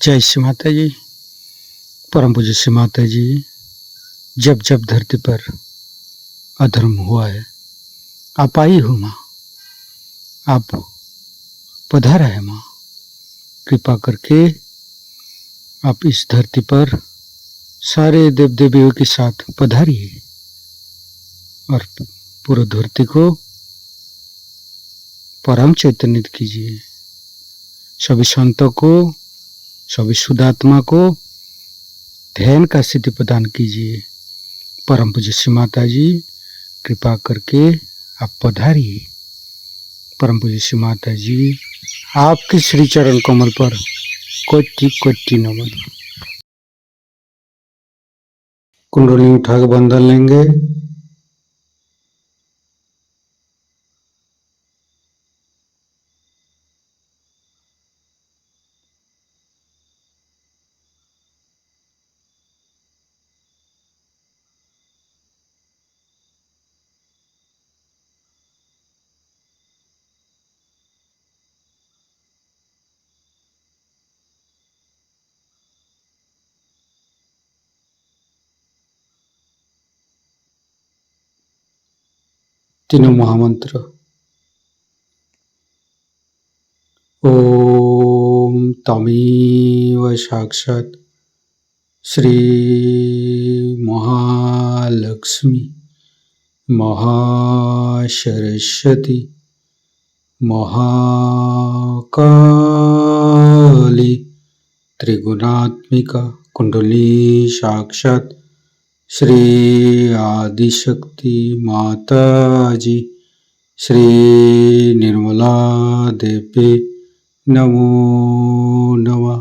जय श्री माता जी। परम पूज्य श्री माता जी, जब जब धरती पर अधर्म हुआ है, आप आई हो माँ, आप पधारा है माँ। कृपा करके आप इस धरती पर सारे देव देवियों के साथ पधारिए और पूरी धरती को परम चैतन्य कीजिए। सभी संतों को, सभी शुद्धात्मा को ध्यान का सिद्धि प्रदान कीजिए। परम पूज्य श्री माता जी, कृपा करके आप पधारिए। परम पूज्य श्री माता जी, आपके श्री चरण कमल पर कोटि कोटि नमन। कुंडली उठा के बंधन लेंगे। तीनों महामंत्र। ओम तमेव साक्षात् श्री महालक्ष्मी महासरस्वती महाकाली त्रिगुणात्मिका कुंडली साक्षात् श्री आदिशक्ति माता जी श्री निर्मला देवी नमो नमः।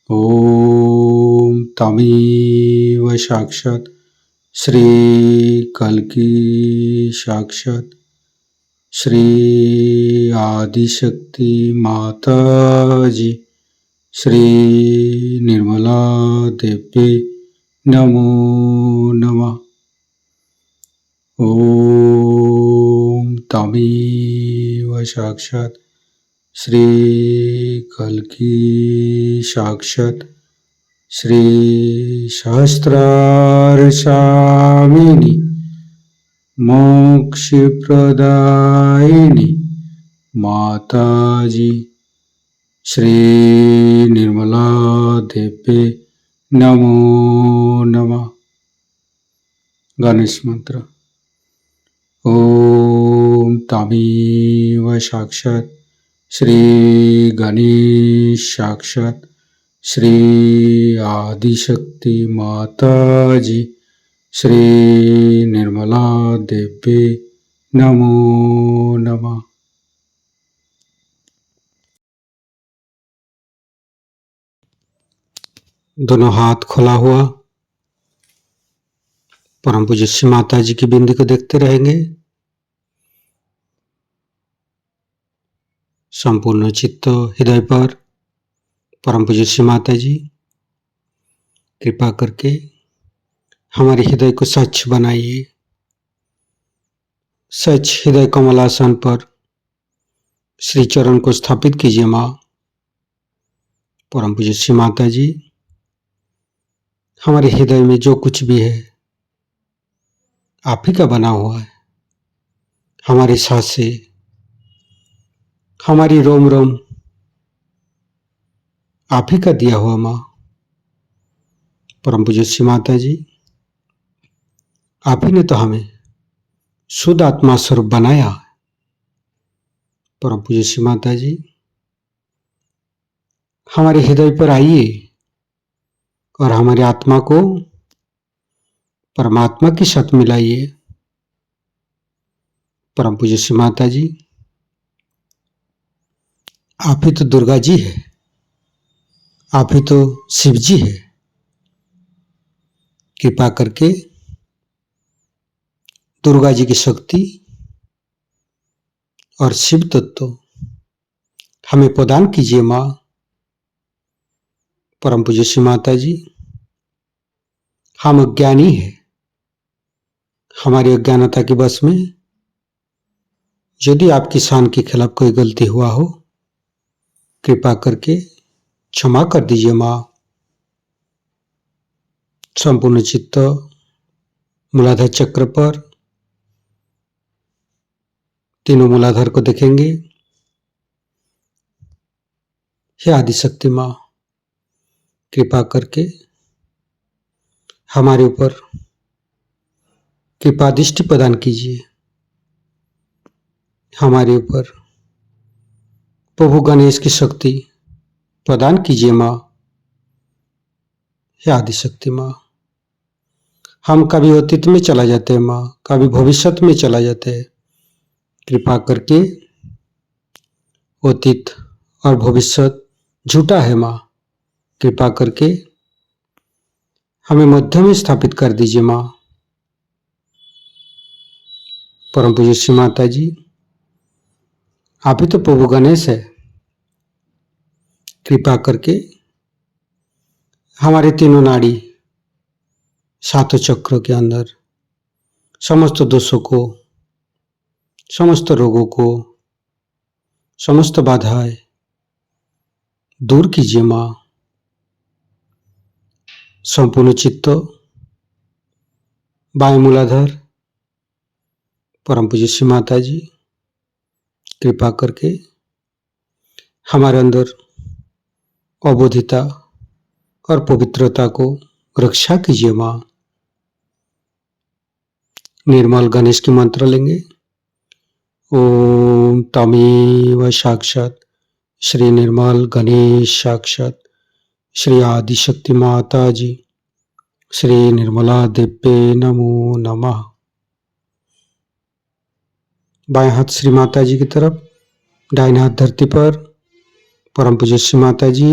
ओम तमेव साक्षात् श्री कल्की साक्षात् श्री आदिशक्ति माता जी श्री निर्मला देवी नमो नमः। ओम तमेव साक्षात् श्री कल्की साक्षात् श्री सहस्रार स्वामिनी मोक्ष प्रदायिनी माता जी श्री निर्मला देवी नमो नमः। गणेश मंत्र। ओम तमेव साक्षात् श्री गणेश साक्षात् श्री आदिशक्ति माता जी श्री निर्मला देवी नमो नमः। दोनों हाथ खुला हुआ परम पूज्य श्री माता जी की बिंदी को देखते रहेंगे। संपूर्ण चित्त हृदय पर परम पूज्य श्री माता जी कृपा करके हमारे हृदय को स्वच्छ बनाइए। स्वच्छ हृदय कमलासन पर श्री चरण को स्थापित कीजिए माँ। परम पूज्य श्री माता जी, हमारे हृदय में जो कुछ भी है आप ही का बना हुआ है। हमारी सांसें, हमारी रोम रोम आप ही का दिया हुआ माँ। परम पूज्य श्री माता जी, आप ही ने तो हमें शुद्ध आत्मा स्वरूप बनाया। परम पूज्य श्री माता जी, हमारे हृदय पर आइए और हमारी आत्मा को परमात्मा के साथ मिलाइए। परम पूज्य श्री माता जी, आप ही तो दुर्गा जी है, आप ही तो शिव जी है। कृपा करके दुर्गा जी की शक्ति और शिव तत्व हमें प्रदान कीजिए माँ। परम पूज्य श्री माता जी, हम अज्ञानी है, हमारी अज्ञानता के बस में यदि आपकी शान के खिलाफ कोई गलती हुआ हो, कृपा करके क्षमा कर दीजिए माँ। संपूर्ण चित्त मूलाधार चक्र पर, तीनों मूलाधार को देखेंगे। हे आदिशक्ति माँ, कृपा करके हमारे ऊपर कृपा दृष्टि प्रदान कीजिए। हमारे ऊपर प्रभु गणेश की शक्ति प्रदान कीजिए माँ। हे आदिशक्ति माँ, हम कभी अतीत में चला जाते हैं माँ, कभी भविष्य में चला जाते हैं। कृपा करके अतीत और भविष्य झूठा है माँ, कृपा करके हमें मध्य में स्थापित कर दीजिए माँ। परम पूज्य श्री माता जी, आप ही तो प्रभु गणेश है। कृपा करके हमारे तीनों नाड़ी, सातों चक्रों के अंदर समस्त दोषों को, समस्त रोगों को, समस्त बाधाएं दूर कीजिए माँ। संपूर्ण चित्त बाएं मूलाधार, परम पूज्य श्री माता जी, कृपा करके हमारे अंदर अबोधिता और पवित्रता को रक्षा कीजिए माँ। निर्मल गणेश की मंत्र लेंगे। ओम तमेव साक्षात श्री निर्मल गणेश साक्षात श्री आदिशक्ति माता जी श्री निर्मला देव्ये नमो नमः। बाएं हाथ श्री माता जी की तरफ, दाहिने हाथ धरती पर। परम पूज्य श्री माता जी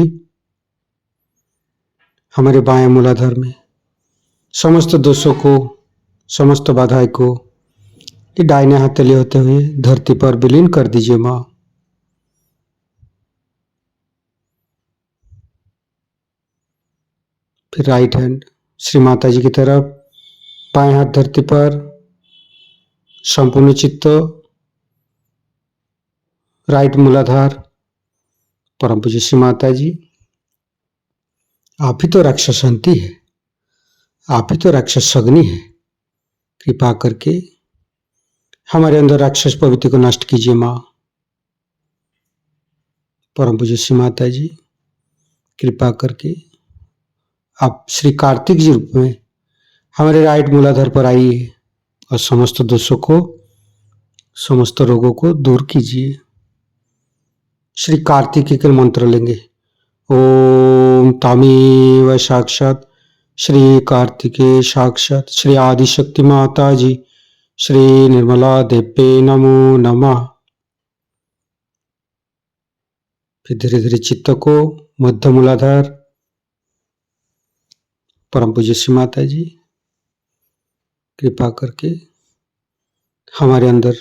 हमारे बाएं मूलाधार में समस्त दोषों को, समस्त बाधाएं को ये दाहिने हाथ तले होते हुए धरती पर विलीन कर दीजिए माँ। फिर राइट हैंड श्री माता जी की तरफ, बाएं हाथ धरती पर, संपूर्ण चित्त राइट मूलाधार। परम पूज्य श्री माता जी, आप ही तो राक्षसंती है, आप ही तो राक्षस अग्नि है। कृपा करके हमारे अंदर राक्षस प्रवृत्ति को नष्ट कीजिए माँ। परम पूज्य श्री माता जी, कृपा करके आप श्री कार्तिक जी रूप में हमारे राइट मूलाधार पर आइए और समस्त दोषों को, समस्त रोगों को दूर कीजिए। श्री कार्तिक के मंत्र लेंगे। ओम तमेव साक्षात श्री कार्तिके साक्षात श्री आदिशक्ति माता जी श्री निर्मला देव्ये नमो नमः। फिर धीरे धीरे चित्त को मध्य मूलाधार, परम पूज्य श्री माता जी, कृपा करके हमारे अंदर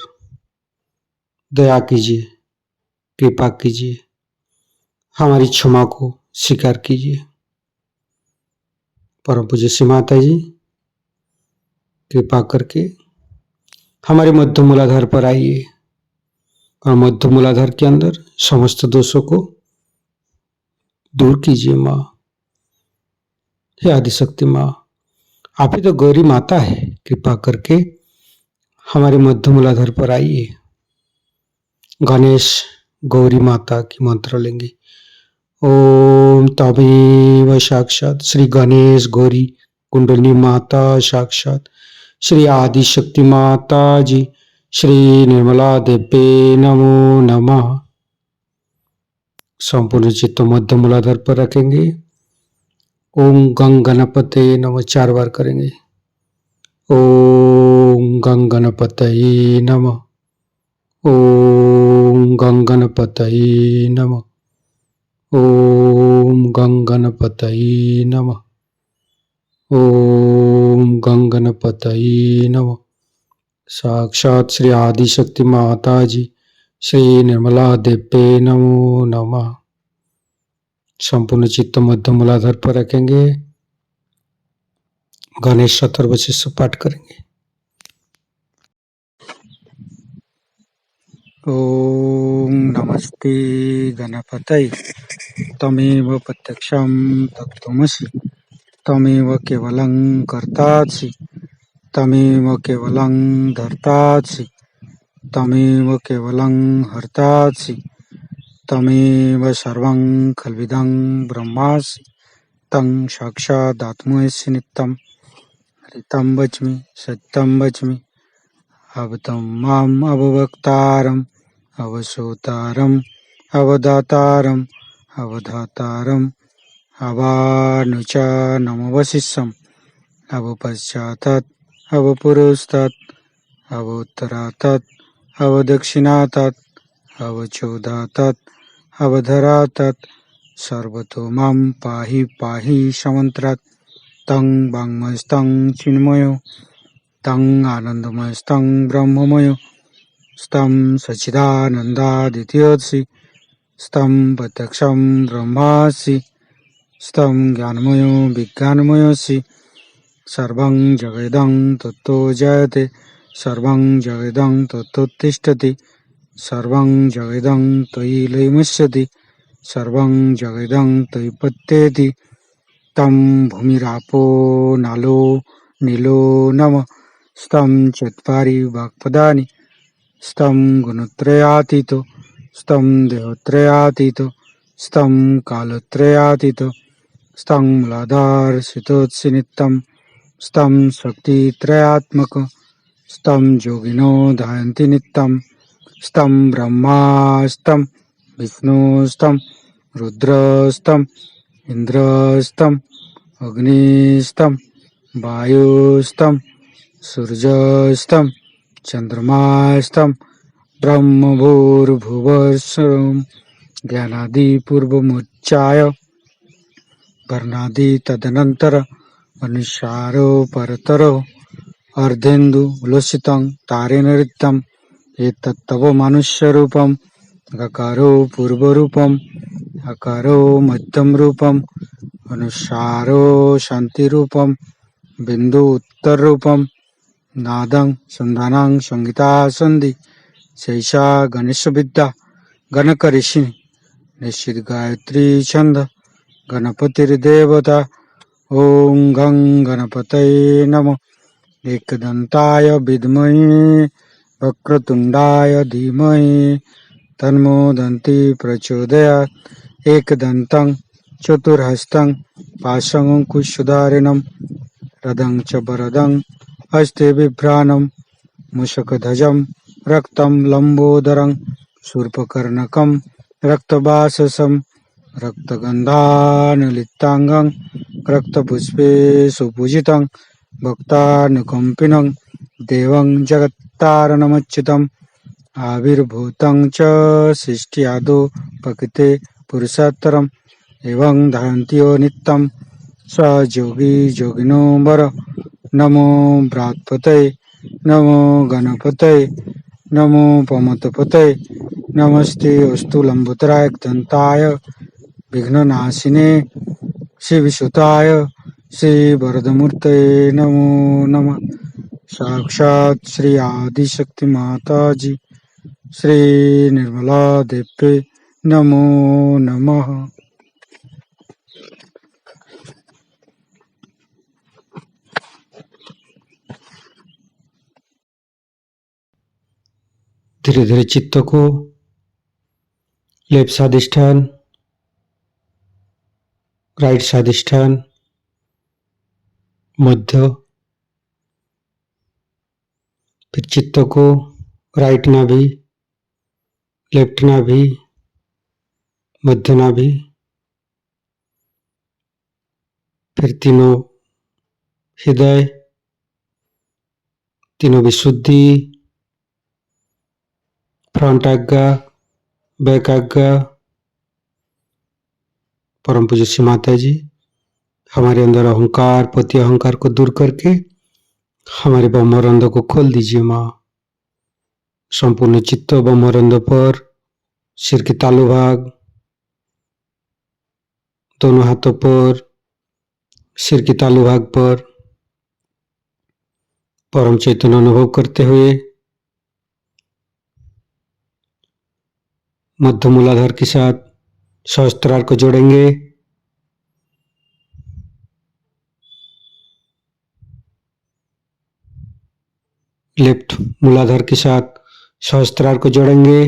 दया कीजिए, कृपा कीजिए, हमारी क्षमा को स्वीकार कीजिए। परम पूज्य श्री माता जी, कृपा करके हमारे मध्य मूलाधार पर आइए और मध्य मूलाधार के अंदर समस्त दोषों को दूर कीजिए माँ। हे आदिशक्ति माँ, आप ही तो गौरी माता है। कृपा करके हमारे मध्य मूलाधार पर आइए। गणेश गौरी माता की मंत्र लेंगे। ओम तमेव साक्षात श्री गणेश गौरी कुंडली माता साक्षात श्री आदिशक्ति माता जी श्री निर्मला देव्ये नमो नमः। संपूर्ण चित्त मध्य मूलाधार पर रखेंगे। ओम गंग गणपते नमः 4 बार करेंगे। ओम गंग गणपतये नमः। ओम गंग गणपतये नमः। ओम गंग गणपतये नमः। ओम गंग गणपतये नमः। साक्षात श्री आदिशक्ति माता जी श्री निर्मला देव्ये नमो नमः। संपूर्ण चित्त मध्य मूलाधार पर रखेंगे। गणेश अथर्वशीष पाठ करेंगे। ओम नमस्ते गणपतये तमेव प्रत्यक्षं तत्त्वमसि तमेव केवलं कर्तासि तमेव केवलं धर्तासि तमेव केवलं हर्तासि तमेव सर्वं खल्विदं ब्रह्मासि तं साक्षादात्मसि नित्यं ऋतं वच्मि सत्यं वच्मि अवतं माम् अववक्तारम् अवसोतारम् अवदातारम् अवधातारम् अवानुचानमवशिष्यम् अवपश्चातात् अवपुरस्तात् अवोत्तरातात् अवदक्षिणातात् अवचोदातात् अवधरातात् सर्वतो मां पाहि पाहि समन्त्रात् तं वाङ्मयस्तं चिन्मयो तं आनन्दमयस्तं ब्रह्ममयो स्तं सच्चिदानन्दादित्यसि स्तं प्रत्यक्षं ब्रह्मासि स्तं ज्ञानमयो विज्ञानमयोऽसि सर्वं जगदं तत्तो जयते सर्वं जगदं तत्तोत्तिष्ठति सर्वं जगदं त्वयि लयमुच्यते सर्वं जगदं त्वयि पत्येति तं भूमिरापो नालो नीलो नमः स्तं चत्वारि वाक्पदानि स्तं गुणत्रयातीतो स्तं देहत्रयातीतो स्तं कालत्रयातीतो स्तं मूलाधारसितोत्सि नित्यं स्तं शक्तित्रयात्मक स्तं योगिनो ध्यायन्ति नित्यं स्तं ब्रह्मा स्तं विष्णु स्तं रुद्रस्तं इन्द्रस्तं अग्निस्तं वायुस्तं सूर्यस्तं चन्द्रमास्तं ब्रह्मभूर्भुवस्सुरं ज्ञानादिपूर्वमुच्चाय वर्णादि तदनन्तर अनुसारो परतरो अर्धेन्दु उल्लसितं तारेण ऋतं एतत्तव मनुष्यरूपम् अकारो पूर्वरूपम् अकारो मध्यमरूपम् अनुसारो शान्तिरूपम् बिन्दु उत्तररूपम् नादं सन्धानं संहिता सन्धि शैषा गणेशविद्या गणकऋषि निश्चित गायत्री छंद गणपतिर्देवता ओं गं गणपतये नमः एकदन्ताय विद्महे वक्रतुण्डाय धीमहि तन्नो दन्ति प्रचोदयात् एकदन्तं चतुर्हस्तं पाशमङ्कुशधारिणं रदं च वरदं हस्ते बिभ्राणं मूषकध्वजं रक्तं लम्बोदरं शूर्पकर्णकं रक्तवाससं रक्तगन्धानुलिप्ताङ्गं रक्तपुष्पे सुपूजितं भक्तानुकम्पिनं देवं जगत्तारणमच्युतम् आविर्भूतं च सृष्ट्यादौ प्रकृते पुरुषोत्तरम् एवं ध्यायन्ति यो नित्यं स योगी योगिनो वर नमो बृहत्पतये नमो गणपतये नमो पमतपतये नमस्ते अस्तु लंबोदराय दंताय विघ्ननाशिने श्रीविसुताय श्रीवरदमूर्तये नमो नमः साक्षात् श्री आदिशक्ति माताजी श्री निर्मला देवी नमो नमः। धीरे धीरे चित्त को लेफ्ट स्वादिष्ठान राइट स्वादिष्ठान मध्य, फिर चित्त को राइट नाभि लेफ्ट नाभि मध्य नाभि, फिर तीनों हृदय तीनों विशुद्धि फ्रंट आज्ञा बैक आज्ञा। परम पूज्य श्री माता जी हमारे अंदर अहंकार पति अहंकार को दूर करके हमारे ब्रह्मरंध्र को खोल दीजिए माँ। संपूर्ण चित्त ब्रह्मरंध्र पर सिर के तालु भाग दोनों हाथों पर सिर के तालु भाग पर परम चैतन्य अनुभव करते हुए मध्य मूलाधार के साथ सहस्त्रार को जोड़ेंगे। लेफ्ट मूलाधार के साथ सहस्त्रार को जोड़ेंगे।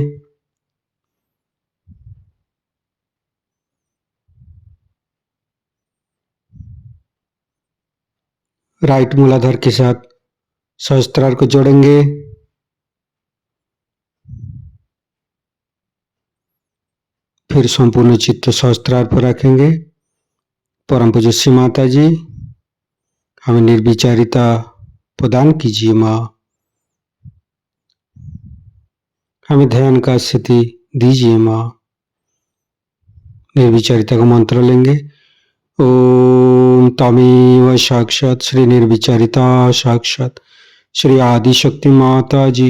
राइट मूलाधार के साथ सहस्त्रार को जोड़ेंगे। फिर संपूर्ण चित्त सहस्त्रार पर रखेंगे। परम पूज्य श्री माता जी, हमें निर्विचारिता प्रदान कीजिए माँ। हमें ध्यान का स्थिति दीजिए माँ। निर्विचारिता का मंत्र लेंगे। ओम तमेव साक्षात श्री निर्विचारिता साक्षात श्री आदिशक्ति माता जी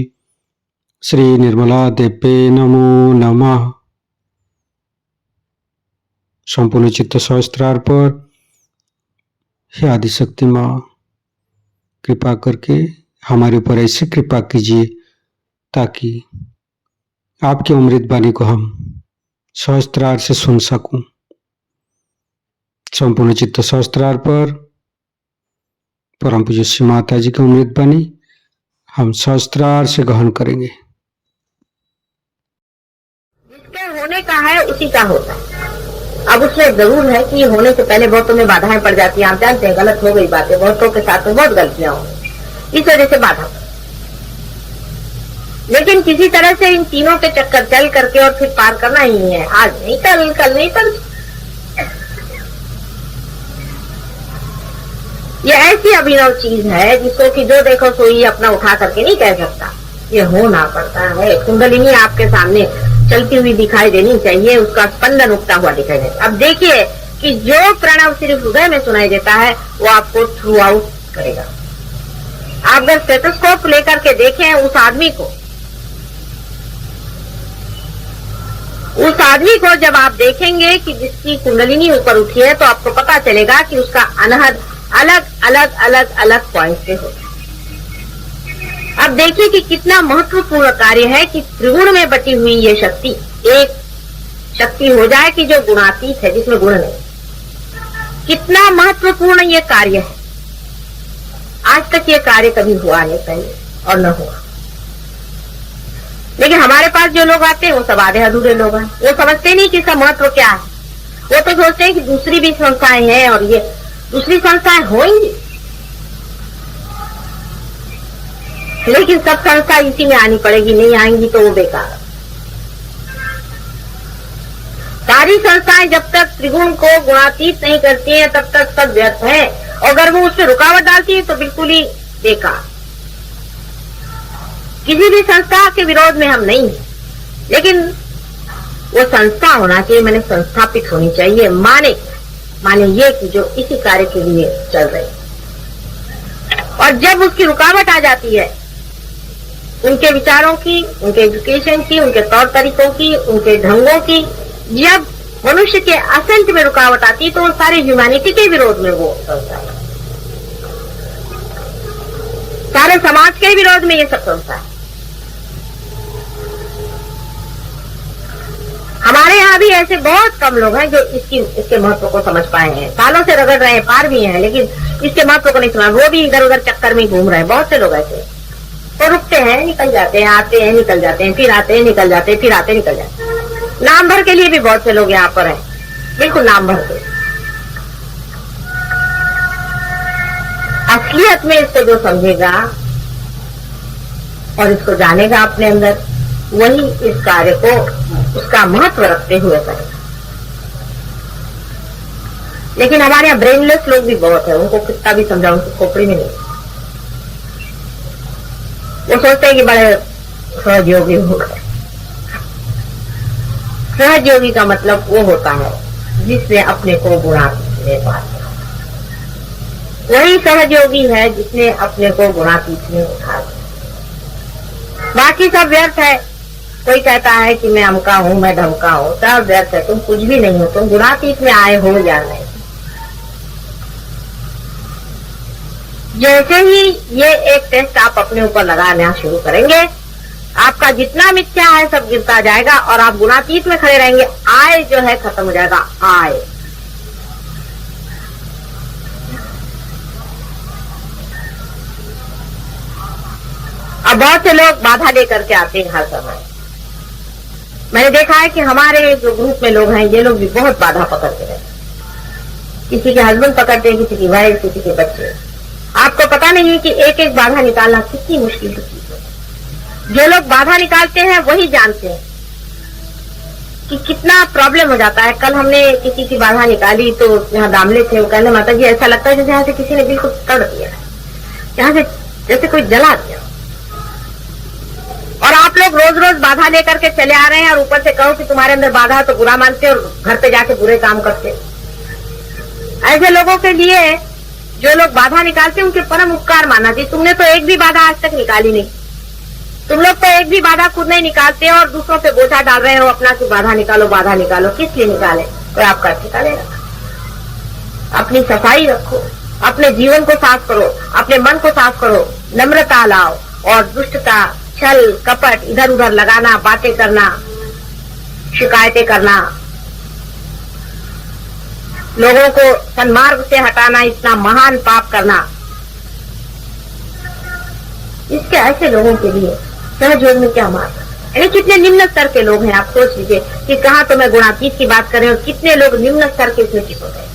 श्री निर्मला देवे नमो नमः। संपूर्ण चित्त सहस्त्रार पर हे आदिशक्ति माँ, कृपा करके हमारे ऊपर ऐसी कृपा कीजिए ताकि आपकी अमृत वाणी को हम सहस्त्रार से सुन सकूं। संपूर्ण चित्त सहस्त्रार पर परम पूज्य श्री माता जी की अमृत वाणी हम सहस्त्रार से ग्रहण करेंगे। जिसके होने का है उसी का होता है। अब उसमें जरूर है कि होने से पहले बहुतों में बाधाएं पड़ जाती हैं। आप जानते हैं गलत हो गई बातें, बहुतों के साथ में बहुत गलतियां हो, इस वजह से बाधा। लेकिन किसी तरह से इन तीनों के चक्कर चल करके और फिर पार करना ही है। आज नहीं, कल नहीं, पर ये ऐसी अभिनव चीज है जिसको कि जो देखो सोई अपना उठा करके नहीं कह सकता। ये होना पड़ता है। कुंडलिनी आपके सामने चलती हुई दिखाई देनी चाहिए, उसका स्पंदन उठता हुआ दिखाई देता। अब देखिए कि जो प्रणव सिर्फ हृदय में सुनाई देता है वो आपको थ्रू आउट करेगा। आप अगर स्टेथोस्कोप लेकर के देखें उस आदमी को जब आप देखेंगे कि जिसकी कुंडलिनी ऊपर उठी है तो आपको पता चलेगा कि उसका अनहद अलग पॉइंट से होता है। अब देखिए कि कितना महत्वपूर्ण कार्य है कि त्रिगुण में बटी हुई ये शक्ति एक शक्ति हो जाए कि जो गुणातीत है, जिसमें गुण नहीं। कितना महत्वपूर्ण ये कार्य है। आज तक ये कार्य कभी हुआ नहीं पहले और न हुआ। लेकिन हमारे पास जो लोग आते हैं वो सब आधे अधूरे लोग हैं। वो समझते नहीं कि इसका महत्व क्या है। वो तो सोचते हैं कि दूसरी भी संस्थाएं हैं और ये दूसरी संस्थाएं होंगी, लेकिन सब संस्था इसी में आनी पड़ेगी। नहीं आएंगी तो वो बेकार। सारी संस्थाएं जब तक त्रिगुण को गुणातीत नहीं करती हैं तब तक सब व्यर्थ है। और अगर वो उसमें रुकावट डालती है तो बिल्कुल ही बेकार। किसी भी संस्था के विरोध में हम नहीं हैं, लेकिन वो संस्था होना चाहिए, मैंने संस्थापित होनी चाहिए, माने ये कि जो इसी कार्य के लिए चल रही। और जब उसकी रुकावट आ जाती है उनके विचारों की, उनके एजुकेशन की, उनके तौर तरीकों की, उनके ढंगों की, जब मनुष्य के असेंट में रुकावट आती है तो वो सारी ह्यूमैनिटी के विरोध में वो संस्था है। सारे समाज के विरोध में ये सब संस्था है। हमारे यहाँ भी ऐसे बहुत कम लोग हैं जो इसके महत्व को समझ पाए हैं। सालों से रगड़ रहे हैं, पार भी हैं, लेकिन इसके महत्व को नहीं समझ। वो भी इधर उधर चक्कर में घूम रहे हैं। बहुत से लोग ऐसे तो रुकते हैं, निकल जाते हैं, आते हैं, निकल जाते हैं, फिर आते हैं, निकल जाते हैं, फिर आते निकल जाते हैं। नाम भर के लिए भी बहुत से लोग यहाँ पर हैं, बिल्कुल नाम भर के। असलियत में इसको जो समझेगा और इसको जानेगा अपने अंदर, वही इस कार्य को उसका महत्व रखते हुए करेगा। लेकिन हमारे यहाँ ब्रेनलेस लोग भी बहुत है। उनको कितना भी समझाओ, उनको खोपड़ी में नहीं। वो सोचते हैं कि बड़े सहयोगी हो गए। सहयोगी का मतलब वो होता है जिसने अपने को गुणातीत में पा लिया। वही सहयोगी है जिसने अपने को गुणातीत में उठा लिया। बाकी सब व्यर्थ है। कोई कहता है कि मैं अमका हूं, मैं धमका हूं, सब व्यर्थ है। तुम कुछ भी नहीं हो। तुम गुणातीत में आए हो या नहीं। जैसे ही ये एक टेस्ट आप अपने ऊपर लगाना शुरू करेंगे आपका जितना मिथ्या है सब गिरता जाएगा और आप गुणातीत में खड़े रहेंगे। आय जो है खत्म हो जाएगा। आय अब बहुत से लोग बाधा लेकर के आते हैं हर समय। मैंने देखा है कि हमारे जो ग्रुप में लोग हैं ये लोग भी बहुत बाधा पकड़ते रहते। किसी के हस्बैंड पकड़ते हैं, किसी की वाइफ, किसी के बच्चे। आपको पता नहीं है कि एक एक बाधा निकालना कितनी मुश्किल की चीज है। जो लोग बाधा निकालते हैं वही जानते हैं कि कितना प्रॉब्लम हो जाता है। कल हमने किसी की बाधा निकाली तो यहाँ दामले थे, वो कहने माता जी ऐसा लगता है जैसे यहाँ से किसी ने बिल्कुल तड़ दिया है, यहाँ से जैसे कोई जला दिया। और आप लोग रोज रोज बाधा लेकर के चले आ रहे हैं और ऊपर से कहो कि तुम्हारे अंदर बाधा है तो बुरा मानते और घर पे जाके बुरे काम करते। ऐसे लोगों के लिए जो लोग बाधा निकालते हैं उनके परम उपकार मानना चाहिए। तुमने तो एक भी बाधा आज तक निकाली नहीं। तुम लोग तो एक भी बाधा खुद नहीं निकालते और दूसरों पे बोझा डाल रहे हो अपना कि बाधा निकालो, बाधा निकालो। किस लिए निकाले? कोई आपका निकालेगा। अपनी सफाई रखो, अपने जीवन को साफ करो, अपने मन को साफ करो, नम्रता लाओ और दुष्टता, छल कपट, इधर उधर लगाना, बातें करना, शिकायतें करना, लोगों को सन्मार्ग से हटाना, इतना महान पाप करना, इसके ऐसे लोगों के लिए सहयोग में क्या मार्ग? यानी कितने निम्न स्तर के लोग हैं। आप सोच लीजिए कि कहाँ तो मैं गुणातीत की बात कर रहे हूँ, कितने लोग निम्न स्तर के इसमें चिपक गए।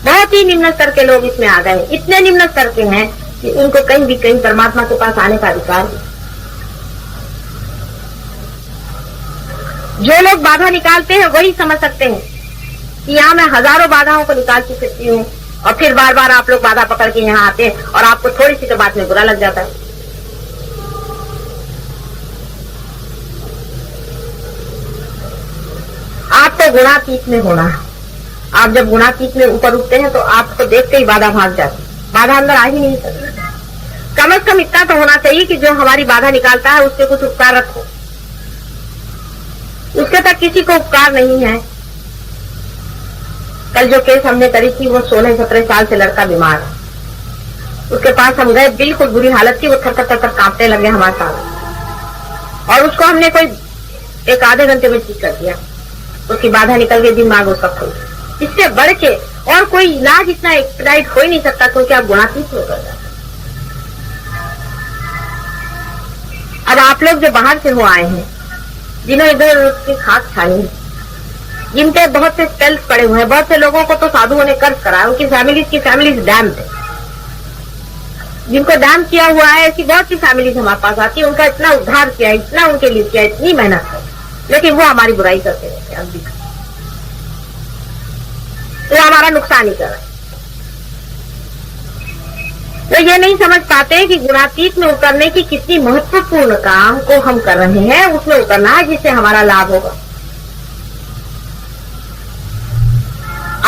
बहुत ही निम्न स्तर के लोग इसमें आ गए। इतने निम्न स्तर के हैं कि उनको कहीं भी कहीं परमात्मा के पास आने का अधिकार नहीं। जो लोग बाधा निकालते हैं वही समझ सकते हैं कि यहाँ मैं हजारों बाधाओं को निकाल सकती हूँ और फिर बार बार आप लोग बाधा पकड़ के यहाँ आते हैं और आपको थोड़ी सी तो बात में बुरा लग जाता है। आपको गुणातीत में होना है। आप जब गुणातीत में ऊपर उठते हैं तो आपको देखते ही बाधा भाग जाती है। बाधा अंदर आ ही नहीं सकती। कम से कम इतना तो होना चाहिए कि जो हमारी बाधा निकालता है उसके कुछ उपकार रखो। उसके तक किसी को उपकार नहीं है। कल जो केस हमने करी थी वो 16-17 साल से लड़का बीमार है। उसके पास हम गए, बिल्कुल बुरी हालत थी, वो थर थर कांपने लगे हमारे साथ और उसको हमने कोई 1-आधे घंटे में ठीक कर दिया। उसकी बाधा निकल गई, दिमाग उसका खुल। इससे बढ़ के और कोई इलाज इतना एक्सपेडाइट हो ही नहीं सकता क्योंकि आप गुणातीत हो गए। अब आप लोग जो बाहर से हो आए हैं, जिन्होंने इधर उसकी खाक छानी, जिनके बहुत से स्पेल्स पड़े हुए हैं, बहुत से लोगों को तो साधुओं ने कर्ज करा, उनकी फैमिलीज डैम थे। जिनको डैम किया हुआ है ऐसी बहुत सी फैमिलीज हमारे पास आती है। उनका इतना उद्धार किया, इतना उनके लिए किया, इतनी मेहनत है, लेकिन वो हमारी बुराई करते रहते हैं। अभी वो हमारा नुकसान ही कर रहे हैं। वो ये नहीं समझ पाते कि गुणातीत में उतरने की कितनी महत्वपूर्ण काम को हम कर रहे हैं, उसमें उतरना है जिससे हमारा लाभ होगा।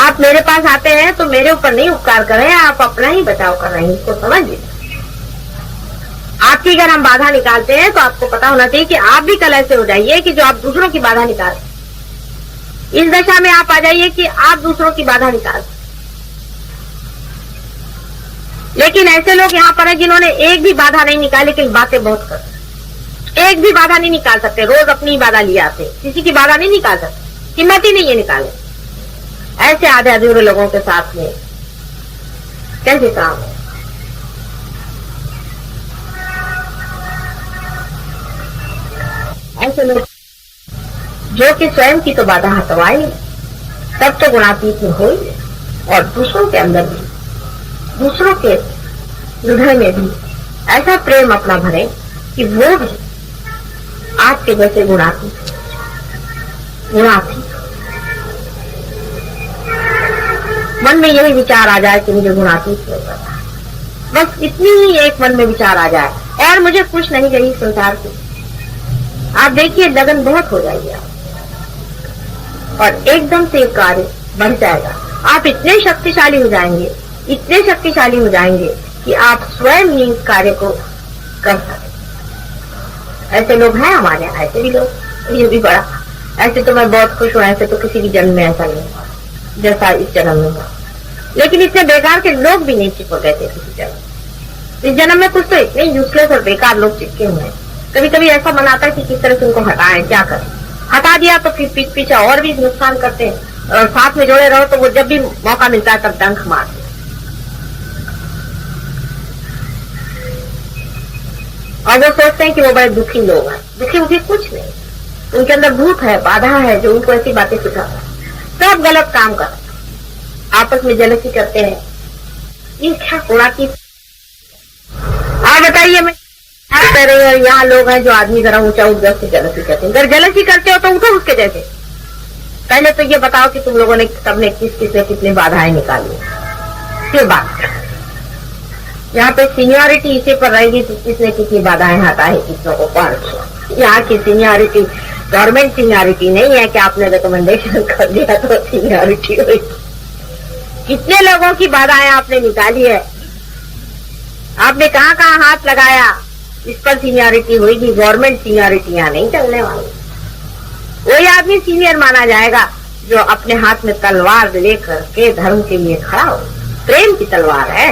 आप मेरे पास आते हैं तो मेरे ऊपर नहीं उपकार कर रहे हैं, आप अपना ही बचाव कर रहे हैं। इसको समझ लीजिए। आपकी अगर हम बाधा निकालते हैं तो आपको पता होना चाहिए कि आप भी कल ऐसे हो जाइए कि जो आप दूसरों की बाधा निकाल, इस दशा में आप आ जाइए कि आप दूसरों की बाधा निकाल। लेकिन ऐसे लोग यहाँ पर हैं जिन्होंने एक भी बाधा नहीं निकाली, लेकिन बातें बहुत करते। एक भी बाधा नहीं निकाल सकते, रोज अपनी बाधा लिए आते, किसी की बाधा नहीं निकाल सकते, हिम्मत ही नहीं है निकाले। ऐसे आधे अधूरे लोगों के साथ में कैसे काम है? ऐसे लोग जो कि स्वयं की तो बाधा हटवाए, तब तो गुणातीत में हो ही, और दूसरों के अंदर भी, दूसरों के हृदय में भी ऐसा प्रेम अपना भरे कि वो भी आपके जैसे गुणातीत मन में यही विचार आ जाए कि मुझे गुणातीत होगा। बस इतनी ही एक मन में विचार आ जाए और मुझे कुछ नहीं चाहिए संसार से। आप देखिए लगन बहुत हो जाएगी आप, और एकदम से कार्य बढ़ जाएगा। आप इतने शक्तिशाली हो जाएंगे, इतने शक्तिशाली हो जाएंगे कि आप स्वयं ही इस कार्य को कर सकते। ऐसे लोग हैं हमारे यहाँ, ऐसे भी लोग, ये भी बड़ा। ऐसे तो मैं बहुत खुश हूँ, ऐसे तो किसी भी जन्म में ऐसा नहीं हुआ जैसा इस जन्म में हुआ। लेकिन इतने बेकार के लोग भी नहीं चिपक गए थे किसी जन्म। इस जन्म में कुछ तो इतने यूजलेस और बेकार लोग चिपके हुए हैं कभी कभी ऐसा मन आता है कि किस तरह से उनको हटाएं, क्या करें। हटा दिया तो फिर पीछे पीछे और भी नुकसान करते हैं, और साथ में जोड़े रहो तो वो जब भी मौका मिलता है तब डंक मारते हैं। और वो सोचते हैं कि वो बड़े दुखी लोग हैं। दुखी मुखी कुछ नहीं, उनके अंदर भूत है, बाधा है जो उनको ऐसी बातें सिखाता है। सब गलत काम कर, आपस में जलसी करते हैं। ये क्या कोड़ा की। आप बताइए, मैं कह रही हूँ यहाँ लोग हैं जो आदमी जरा ऊंचा उठ से जलसी करते हैं। अगर जलसी करते हो तो उठो उसके जैसे। पहले तो ये बताओ कि तुम लोगों ने सबने कितनी बाधाएं निकाली, फिर बात। यहाँ पे सीनियरिटी इसी पर रहेगी कि किसने कितनी बाधाएं हटाई, किसनों को पार किया। यहाँ की सीनियरिटी गवर्नमेंट सीनियरिटी नहीं है कि आपने रिकमेंडेशन कर दिया तो सीनियरिटी हुई। कितने लोगों की बाधाएं आपने निकाली है, आपने कहाँ कहाँ हाथ लगाया, इस पर सीनियरिटी होगी। गवर्नमेंट सीनियरिटी यहाँ नहीं चलने वाली। वही आदमी सीनियर माना जाएगा जो अपने हाथ में तलवार लेकर के धर्म के लिए खड़ा हो। प्रेम की तलवार है।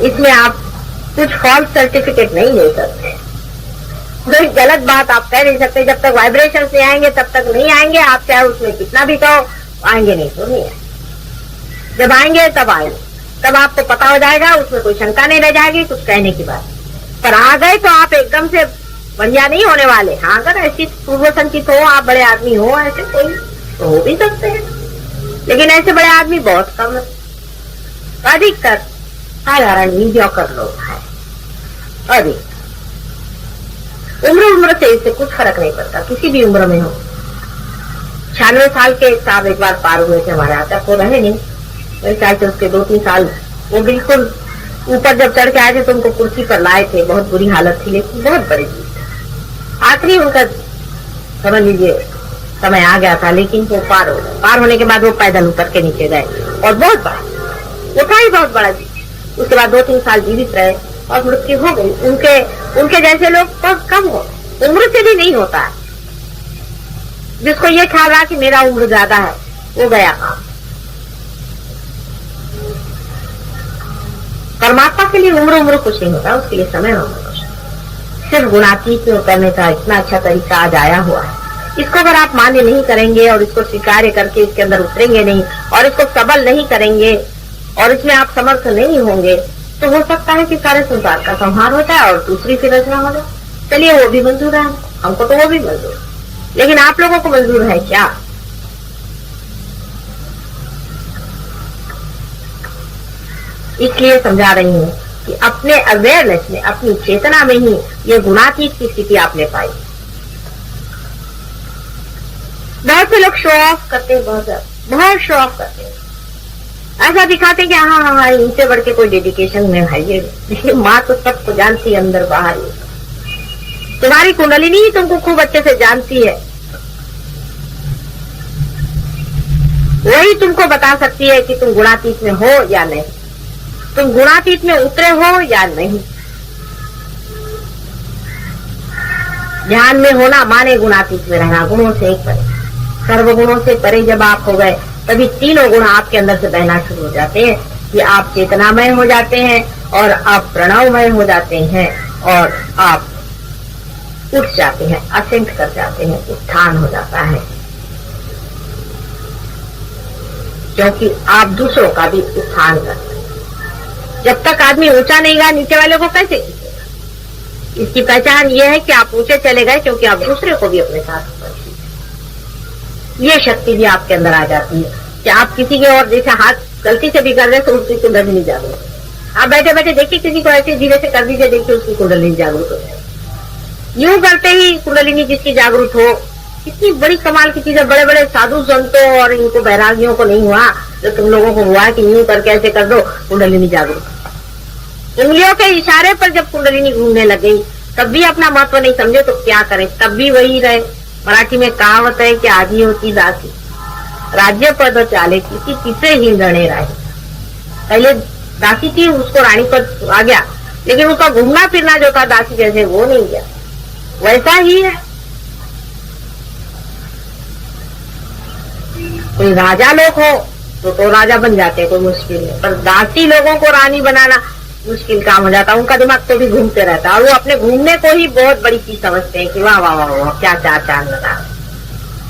इसमें आप कुछ फॉल्स सर्टिफिकेट नहीं ले सकते, कोई गलत बात आप कह नहीं सकते। जब तक वाइब्रेशन से आएंगे तब तक नहीं आएंगे। आप चाहे उसमें कितना भी कहो, आएंगे नहीं तो नहीं आएंगे। जब आएंगे तब आएंगे, तब आपको पता हो जाएगा, उसमें कोई शंका नहीं रह जाएगी कुछ कहने की बात। पर आ गए तो आप एकदम से बढ़िया नहीं होने वाले। हाँ, अगर ऐसी पूर्व संचित हो, आप बड़े आदमी हो, ऐसे कोई तो हो भी सकते हैं, लेकिन ऐसे बड़े आदमी बहुत कम है। अधिकतर साधारण मीडियोकर लोग हैं। अधिक उम्र से इससे कुछ फर्क नहीं पड़ता, किसी भी उम्र में हो। 96 साल के साहब एक बार पार हुए थे हमारे यहाँ तक, वो रहे नहीं मेरे ख्याल से उसके 2-3 साल। वो बिल्कुल ऊपर जब चढ़ के आए थे तो उनको कुर्सी पर लाए थे, बहुत बुरी हालत थी, लेकिन बहुत बड़ी चीज। आखिरी उनका समझ लीजिए समय आ गया था, लेकिन वो पार हो गए। पार होने के बाद वो पैदल उतर के नीचे गए, और बहुत बड़ा वो था ही, बहुत बड़ा चीज। उसके बाद 2-3 साल जीवित रहे और मृत्यु हो गई। उनके जैसे लोग बहुत कम हो, उम्र से भी नहीं होता है। जिसको ये ख्याल रहा कि मेरा उम्र ज्यादा है, वो गया काम। परमात्मा के लिए उम्र कुछ नहीं होता, उसके लिए समय होता है। सिर्फ गुणातीत करने का इतना अच्छा तरीका आज आया हुआ है। इसको अगर आप मान्य नहीं करेंगे और इसको स्वीकार करके इसके अंदर उतरेंगे नहीं और इसको सबल नहीं करेंगे और इसमें आप समर्थ नहीं होंगे, तो हो सकता है कि सारे संसार का संहार हो जाए और दूसरी सी रचना हो जाए। चलिए, वो भी मंजूर है हमको, तो वो भी मंजूर, लेकिन आप लोगों को मंजूर है क्या? इसलिए समझा रही हूँ कि अपने अवेयरनेस में, अपनी चेतना में ही ये गुणातीत की स्थिति आपने पाई। बहुत से लोग शो ऑफ करते हैं, बहुत शो ऑफ करते हैं, ऐसा दिखाते कि हाँ, इनसे बढ़ के कोई डेडिकेशन में है। ये माँ तो सबको जानती है, अंदर बाहर। तुम्हारी कुंडलिनी ही तुमको खूब अच्छे से जानती है, वही तुमको बता सकती है कि तुम गुणातीत में हो या नहीं, तुम गुणातीत में उतरे हो या नहीं। ध्यान में होना माने गुणातीत में रहना, गुणों से एक परे, सर्वगुणों से परे जब आप हो गए, तभी तीनों गुण आपके अंदर से बहना शुरू हो जाते हैं कि आप चेतनामय हो जाते हैं और आप प्रणवमय हो जाते हैं और आप उठ जाते हैं, असेंट कर जाते हैं, उत्थान हो जाता है। क्योंकि आप दूसरों का भी उत्थान करते हैं। जब तक आदमी ऊंचा नहीं गया, नीचे वाले को कैसे खींचेगा? इसकी पहचान ये है कि आप ऊंचे चले गए क्योंकि आप दूसरे को भी अपने साथ ऊपर खींचे। ये शक्ति भी आपके अंदर आ जाती है कि आप किसी के और जैसे हाथ गलती से भी कर रहे तो उसकी कुंडली नहीं जागरूक। आप बैठे बैठे देखिए, किसी को ऐसे धीरे से कर दीजिए, देखिए उसकी कुंडली जागरूक हो जाए। यूं करते ही कुंडलिनी जिसकी जागरूक हो, कितनी बड़ी कमाल की चीज है। बड़े बड़े साधु संतों और इनको बैरागियों को नहीं हुआ जो तुम लोगों को हुआ कि यूं करके ऐसे कर दो, कुंडलिनी जागरूक। उंगलियों के इशारे पर जब कुंडलिनी घूमने लग गई, तब भी अपना महत्व नहीं समझे तो क्या करें, तब भी वही रहे। मराठी में कहावत है कि आधी होती दासी, राज्य पद चाले किसी तीसरे ही गणे राही। पहले दासी थी, उसको रानी पद आ गया, लेकिन उसका घूमना फिरना जो था दासी जैसे, वो नहीं गया। वैसा ही है, कोई राजा लोग हो तो राजा बन जाते हैं, कोई मुश्किल है। पर दासी लोगों को रानी बनाना मुश्किल काम हो जाता है। उनका दिमाग तो भी घूमते रहता है और वो अपने घूमने को ही बहुत बड़ी चीज समझते हैं कि वाह वाह वाह वाह क्या चार चांद लगा।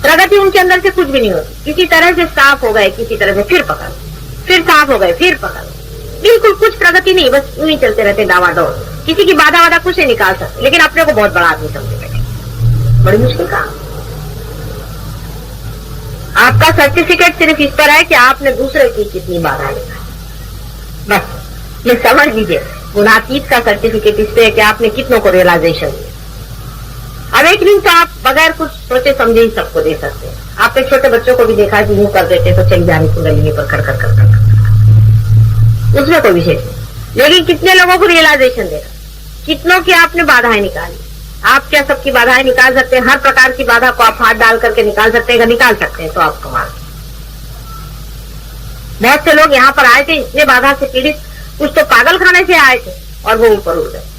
प्रगति उनके अंदर से कुछ भी नहीं होती। किसी तरह से साफ हो गए, किसी तरह से फिर पकड़, फिर साफ हो गए, फिर पकड़, बिल्कुल कुछ प्रगति नहीं, बस यूं ही चलते रहते डावाडोल। किसी की बाधा वादा कुछ नहीं निकाल सकते, लेकिन अपने को बहुत बड़ा आदमी समझे बैठे। बड़ी मुश्किल काम। आपका सर्टिफिकेट सिर्फ इस पर है कि आपने दूसरे की कितनी बाधा निकाली, बस ये समझ लीजिए। गुणातीत का सर्टिफिकेट इस पे है कि आपने कितनों को रियलाइजेशन दिया। अवेकनिंग तो आप बगैर कुछ सोचे समझे ही सबको दे सकते हैं। आपने छोटे बच्चों को भी देखा कि यूं कर देते तो चली जानी कुंडलिनी पर कर कर कर कर, उसमें कोई विशेष नहीं। लेकिन कितने लोगों को रियलाइजेशन देगा, कितनों की आपने बाधाएं निकाली। आप क्या सबकी बाधाएं निकाल सकते हैं? हर प्रकार की बाधा को आप हाथ डाल करके निकाल सकते हैं। अगर निकाल सकते हैं तो आप कमाल। बहुत से लोग यहाँ पर आए थे इतने बाधा से पीड़ित, कुछ तो पागल खाने से आए थे और वो ऊपर उड़ गए।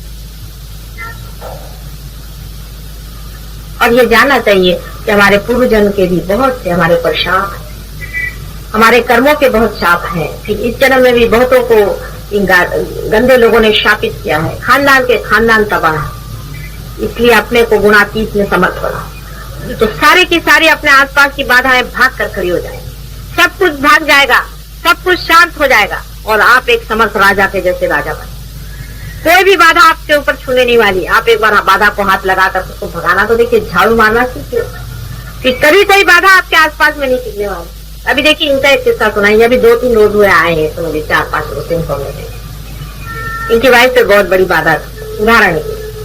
और ये जानना चाहिए कि हमारे पूर्व जन्म के भी बहुत से हमारे ऊपर शाप है, हमारे कर्मों के बहुत शाप हैं। फिर इस जन्म में भी बहुतों को इन गंदे लोगों ने शापित किया है। खानदान के खानदान तबाह है, इसलिए अपने को गुणातीत में समर्थ होना। तो सारे की सारी अपने आसपास की बाधाएं भाग कर खड़ी हो जाएंगी, सब कुछ भाग जाएगा, सब कुछ शांत हो जाएगा और आप एक समर्थ राजा के जैसे राजा बने। कोई भी बाधा आपके ऊपर छूने नहीं वाली। आप एक बार बाधा को हाथ लगाकर उसको भगाना तो देखिए, झाड़ू मारना सीखिए, फिर कभी कोई बाधा आपके आसपास में नहीं टिकने वाली। अभी देखिए इनका एक किस्सा सुनाइए। अभी 2-3 रोज हुए आए हैं, तो मुझे 4-5 रोज से इन्फॉर्मेशन। इनकी वाइफ पे बहुत बड़ी बाधा उदाहरण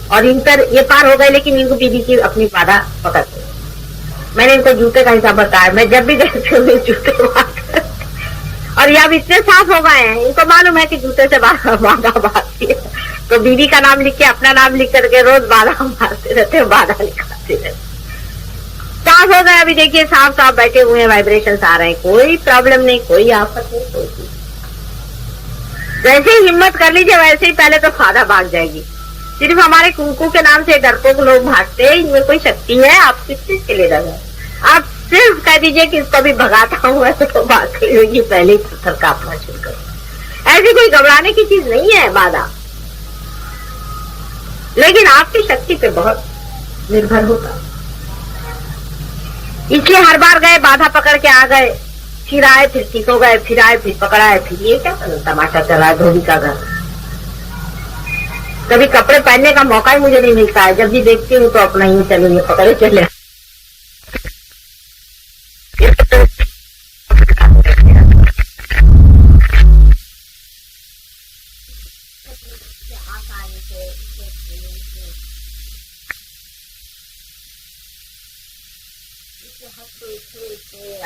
और इन पर ये पार हो गए, लेकिन इनको बीबी की अपनी बाधा पकड़ते। मैंने इनको जूते का हिसाब बताया। मैं जब भी देखती हूँ जूते और ये अब इतने साफ हो गए हैं, इनको मालूम है कि जूते से बाधा भागती है, तो बीवी का नाम लिख के अपना नाम लिख करके रोज बाधा मारते रहते, बाधा निकालते रहते। साफ हो गए। अभी देखिए साफ साफ बैठे हुए हैं, वाइब्रेशन आ रहे हैं, कोई प्रॉब्लम नहीं, कोई आफत नहीं, कोई चीज। जैसे ही हिम्मत कर लीजिए वैसे ही पहले तो बाधा भाग जाएगी। सिर्फ हमारे कुंकू के नाम से डरपोक लोग भागते हैं, इनमें कोई शक्ति है? आप किस चीज के लिए डर? आप सिर्फ कह दीजिए कि इसको भी भगाता हूँ तो बात खड़ी होगी, पहले ही पत्थर काटना शुरू करो। ऐसी कोई घबराने की चीज नहीं है बाधा, लेकिन आपकी शक्ति पे बहुत निर्भर होता। इसलिए हर बार गए, बाधा पकड़ के आ गए, फिर आए, फिर ठीक हो गए, फिर आए, फिर पकड़ आए, फिर ये क्या तमाशा चल रहा है धोबी का घर। कभी कपड़े पहनने का मौका ही मुझे नहीं मिलता है। जब भी देखती हूँ तो अपना ही चलो ये पकड़े चले।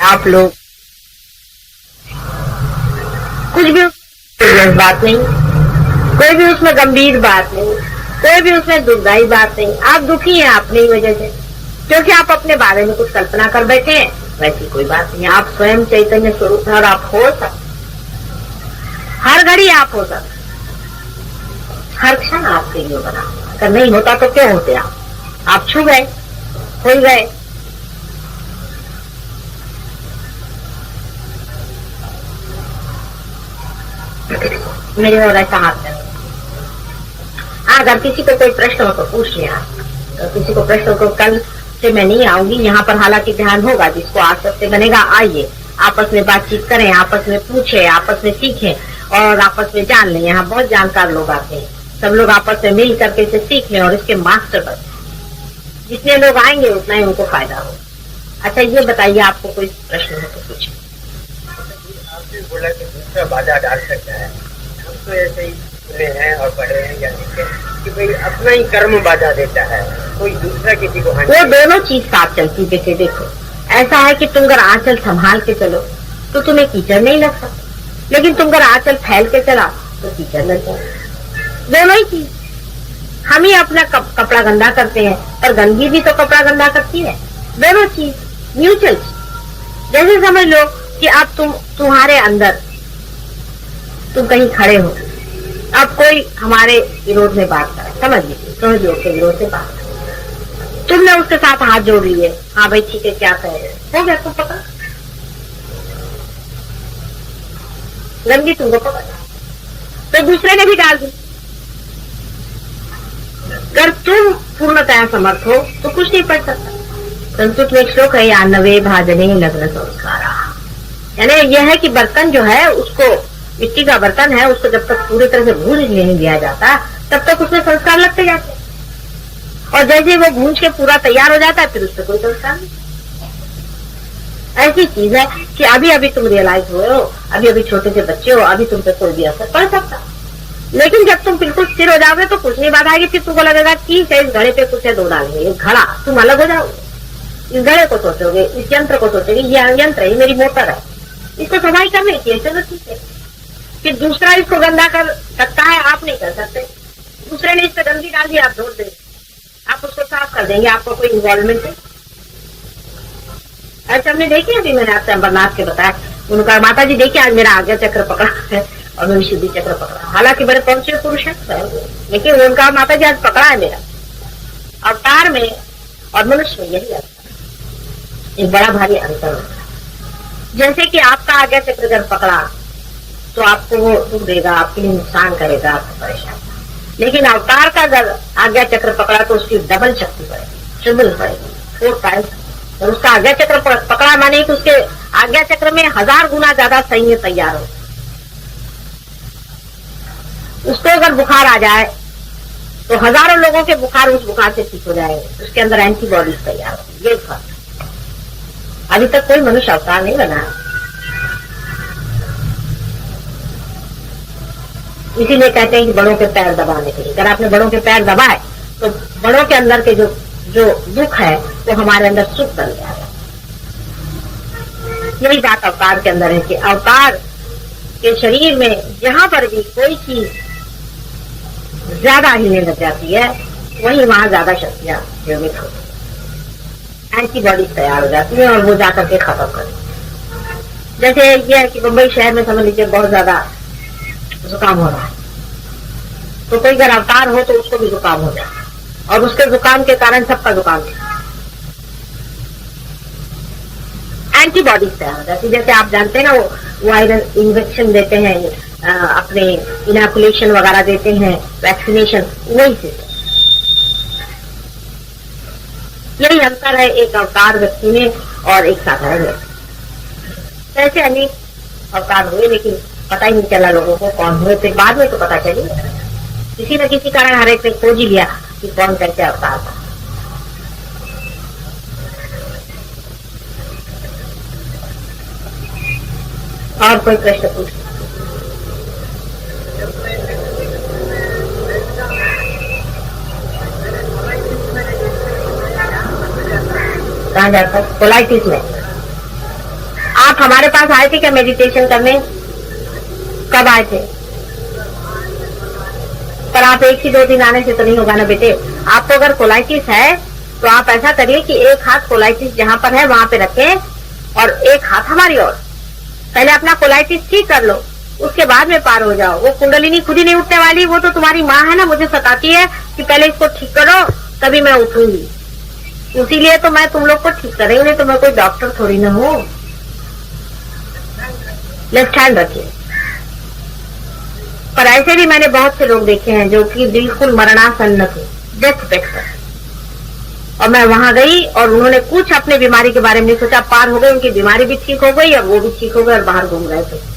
आप लोग कुछ भी बात नहीं, कोई भी उसमें गंभीर बात नहीं, कोई भी उसमें दुखदायी बात नहीं। आप दुखी हैं अपनी वजह से, क्योंकि आप अपने बारे में कुछ कल्पना कर बैठे हैं। वैसी कोई बात नहीं, आप स्वयं चैतन्य स्वरूप है और आप हो सकते, हर घड़ी आप हो सकते, हर क्षण आपके लिए बना। अगर नहीं होता तो क्यों होते आप छू गए, हो गए। मेरे और ऐसा हाथ में। अगर किसी को कोई प्रश्न हो तो पूछ लिया, तो किसी को प्रश्न को कल से मैं नहीं आऊंगी यहाँ पर, हालांकि ध्यान होगा, जिसको आसपास से बनेगा आइए, आपस में बातचीत करें, आपस में पूछे, आपस में सीखें और आपस में जान लें। यहाँ बहुत जानकार लोग आते हैं, सब लोग आपस में मिल करके इसे सीख लें और इसके मास्टर बने। जितने लोग आएंगे उतना ही उनको फायदा हो। अच्छा ये बताइए, आपको कोई प्रश्न हो तो पूछे। आपने बोला कि दूसरा बाधा डाल सकता है, हम तो ऐसे ही सुने हैं और पढ़े हैं या लिखे कि भाई अपना ही कर्म बाधा देता है, कोई दूसरा किसी को हानि। वो दोनों चीज साथ चलती है। देखो ऐसा है कि तुम अगर आंचल संभाल के चलो तो तुम्हें कीचड़ नहीं लग सकता, लेकिन तुम अगर आंचल फैल के चला तो कीचड़ लग जाए। दोनों ही चीज, हम ही अपना कपड़ा गंदा करते हैं और गंदगी भी तो कपड़ा गंदा करती है। दोनों चीज म्यूचुअल। जैसे समझ लो कि अब तुम्हारे अंदर तुम कहीं खड़े हो, अब कोई हमारे विरोध में बात करे, समझ लीजिए के विरोध से बात करे, तुमने उसके साथ हाथ जोड़ लिए, हाँ भाई ठीक है क्या कह रहे हो गया, तुम पता। गंदगी तुमको पकड़ तो दूसरे ने भी डाल दी। अगर तुम पूर्णतया समर्थ हो तो कुछ नहीं पड़ सकता। संस्कृत में एक श्लोक है, यान्नवे भाजने लग्न संस्कारा, यानी यह है कि बर्तन जो है उसको, मिट्टी का बर्तन है, उसको जब तक पूरी तरह से भून नहीं दिया जाता तब तक उसमें संस्कार लगते जाते हैं, और जैसे वो भून के पूरा तैयार हो जाता है फिर उससे कोई संस्कार नहीं। ऐसी चीज है कि अभी अभी तुम रियलाइज हुए हो, अभी अभी छोटे से बच्चे हो, अभी तुम पे कोई भी असर पड़ सकता, लेकिन जब तुम बिल्कुल स्थिर हो जाओगे तो कुछ नहीं बात आएगी। फिर तुमको लगेगा कि इस घड़े पे कुछ है, दो डालेंगे, ये घड़ा, तुम अलग हो जाओगे। इस घड़े को सोचोगे, इस यंत्र को सोचोगे, ये यंत्र है, ये मेरी मोटर है, इसको सफाई करनी चाहिए, चलो ठीक है। फिर दूसरा इसको गंदा कर सकता है, आप नहीं कर सकते। दूसरे ने इस पे गंदगी डाल दी, आप धो देंगे, आप उसको साफ कर देंगे, आपको कोई इन्वॉल्वमेंट है। ऐसे हमने देखी, अभी मैंने आपसे अमरनाथ के बताया, उनका माता जी देखिए आज मेरा आज्ञा चक्र पकड़ा है और मैं विशुद्धि चक्र पकड़ा, हालांकि बड़े पहुंचे पुरुष है, लेकिन उनका माता जी आज पकड़ा है मेरा अवतार में और मनुष्य में, यही अंतर, एक बड़ा भारी अंतर होता है। जैसे कि आपका आज्ञा चक्र अगर पकड़ा तो आपको वो दुख देगा, आपके लिए नुकसान करेगा, आपको परेशान, लेकिन अवतार का अगर आज्ञा चक्र पकड़ा तो उसकी डबल शक्ति पड़ेगी, ट्रिपल पड़ेगी, 4 टाइम्स। और उसका आज्ञा चक्र पकड़ा माने कि उसके आज्ञा चक्र में 1000 गुना ज्यादा सैन्य तैयार हो। उसको अगर बुखार आ जाए तो हजारों लोगों के बुखार उस बुखार से ठीक हो जाएंगे, उसके अंदर एंटीबॉडीज तैयार हो। ये फर्क, अभी तक कोई मनुष्य अवतार नहीं बना है। इसीलिए कहते हैं कि बड़ों के पैर दबाने के लिए, अगर आपने बड़ों के पैर दबाए तो बड़ों के अंदर के जो दुख है वो हमारे अंदर सुख बन जाएगा। यही बात अवतार के अंदर है कि अवतार के शरीर में जहां पर भी कोई चीज ज्यादा हिलने लग जाती है वहीं वहां ज्यादा शक्तियां निर्मित होती है, एंटीबॉडीज तैयार हो जाती है और वो जाकर के खत्म करती। जैसे ये है कि मुंबई शहर में समझ लीजिए बहुत ज्यादा जुकाम हो रहा है, तो कोई अगर अवतार हो तो उसको भी जुकाम हो जाए, और उसके जुकाम के कारण सबका जुकाम एंटीबॉडीज तैयार हो जाती है। जैसे आप जानते हैं ना, वो वायरल इंजेक्शन देते हैं, अपने इनोकुलेशन वगैरह देते हैं, वैक्सीनेशन, वही सिस्टम। यही अंतर है एक अवतार व्यक्ति में और एक साधारण व्यक्ति। ऐसे अनेक अवतार हुए लेकिन पता ही नहीं चला लोगों को कौन हुए, फिर बाद में तो पता चली, किसी न किसी कारण हर एक ने खोज ही लिया कि कौन कैसे अवतार था। और कोई प्रश्न पूछ, कहाँ जाता है? कोलाइटिस में आप हमारे पास आए थे क्या मेडिटेशन करने? कब आए थे? पर आप एक ही 2 दिन आने से तो नहीं होगा ना बेटे। आपको अगर कोलाइटिस है तो आप ऐसा करिए कि एक हाथ कोलाइटिस जहां पर है वहां पे रखें और एक हाथ हमारी ओर। पहले अपना कोलाइटिस ठीक कर लो, उसके बाद में पार हो जाओ। वो कुंडलिनी खुद ही नहीं उठने वाली, वो तो तुम्हारी माँ है ना, मुझे सताती है कि पहले इसको ठीक करो तभी मैं उठूंगी। इसीलिए तो मैं तुम लोग को ठीक कर रही हूँ, नहीं तो मैं कोई डॉक्टर थोड़ी ना हूँ। लेफ्ट हैंड रखिए। पर ऐसे भी मैंने बहुत से लोग देखे हैं जो कि बिल्कुल मरणासन्न थे, डेथ बेड पर, और मैं वहां गई और उन्होंने कुछ अपने बीमारी के बारे में नहीं सोचा, पार हो गई, उनकी बीमारी भी ठीक हो गई और वो भी ठीक हो गए और बाहर घूम रहे थे।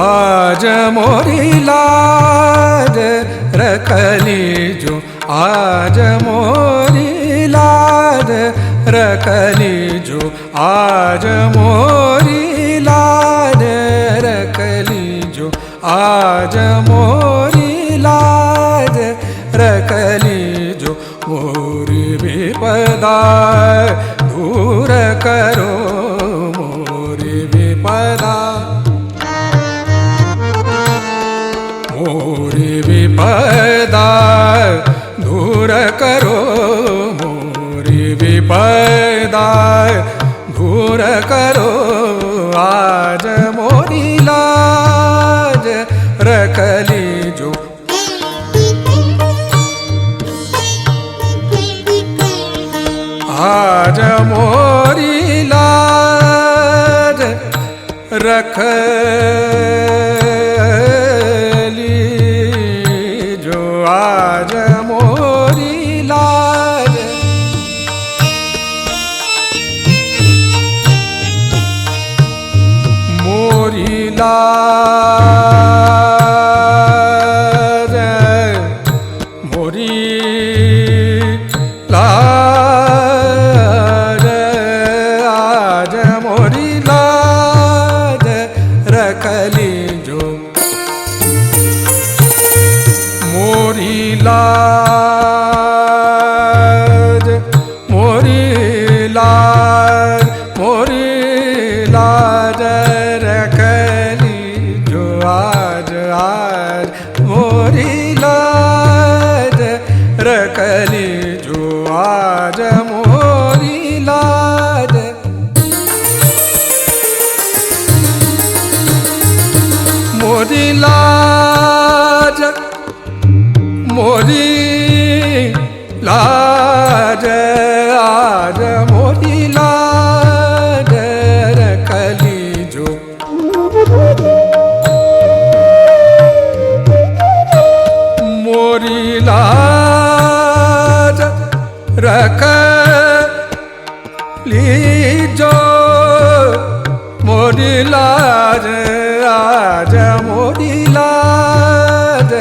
आज मोरी लाज रखली जो, आज मोरी लाज रखली जो, आज मोरी लाज रखली जो, आज मोरी लाज रखली जो। मोरी विपदा दूर करो, मोरी विपदा, मोरी विपदा दूर करो, मोरी विपदा दूर करो। आज मोरी लाज रखली जो, आज मोरी लाज रखली जो, आज मोरी लाज। मोरी लाज, मोरी लाज, आज मोरी लाज रखली जो। मोरी लाज, मोरी लाज, मोरी लाज रखली जो, आज आज मोरी लाज रखली जो, आज मोरी लाज। मोरी लाज, मोरी लाज, आज मोरी लाज रखली जो। मोरी लाज रखली जो, मोरी लाज, आज मोरी लाज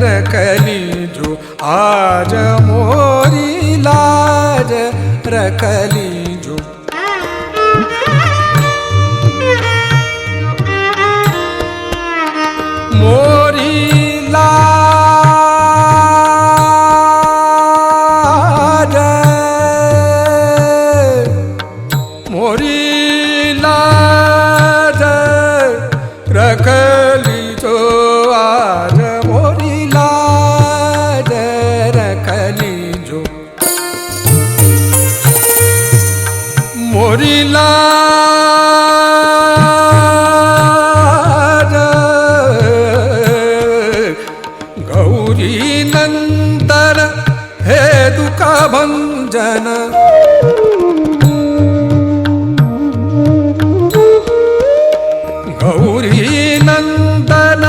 रखली जो, आज मोरी लाज रखली जो। मोरी लाज, मोरी लाज रखली जो, आज मोरी लाज रखली जो। मोरी लाज, गौरी नंदन हे दुख भंजन, गौरी नंदन,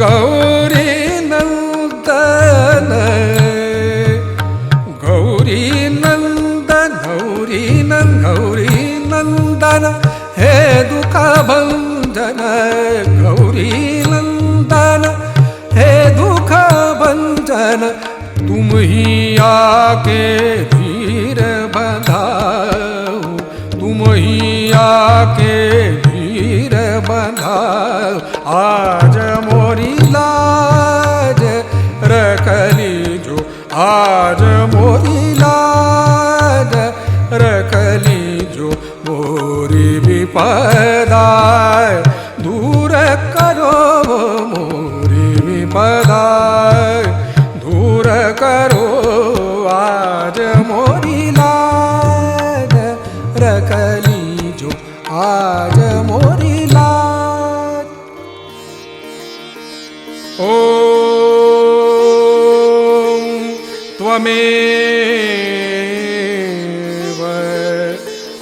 गौरी नंदन, गौरी नंदन, गौरी नंदन, गौरी नंदन हे दुख भंजन, गौरी नंदन हे दुख भंजन। तुम ही आके धीर बंधाओ, तुम ही आके धीर बंधाओ। आज मोरी लाज रखली जो, आज मोरी लाज रखली जो। मोरी विपदा दूर करो, मोरी विपदा दूर करो। आज मोरी लाज रखली जो, आज मोरी लाज। ओम त्वमेव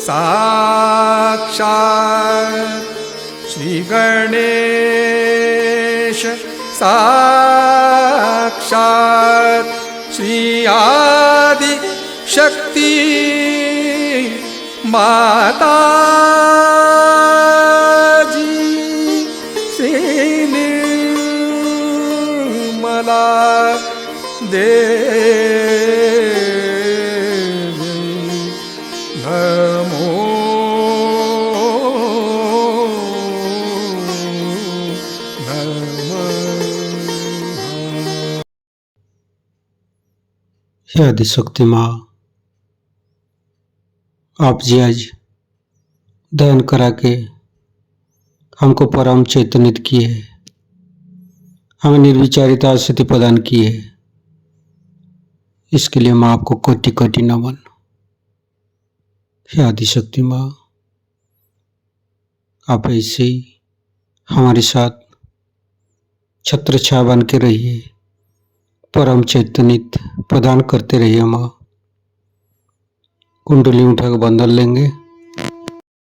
साक्षात् श्री गणेश, साक्षात् श्री आदि शक्ति माता जी श्री निर्मला देवी नमो नमः। हे आदिशक्ति माँ, आप जी आज ध्यान करा के हमको परम चैतन्यित किए, हमें निर्विचारिता स्थिति प्रदान की है। इसके लिए माँ आपको कोटि कोटि नमन। हे आदिशक्ति माँ, आप ऐसे ही हमारे साथ छत्र छाया बन के रहिए, परम चैतन्यित प्रदान करते रहिए। माँ कुंडली उठा के बंधन लेंगे।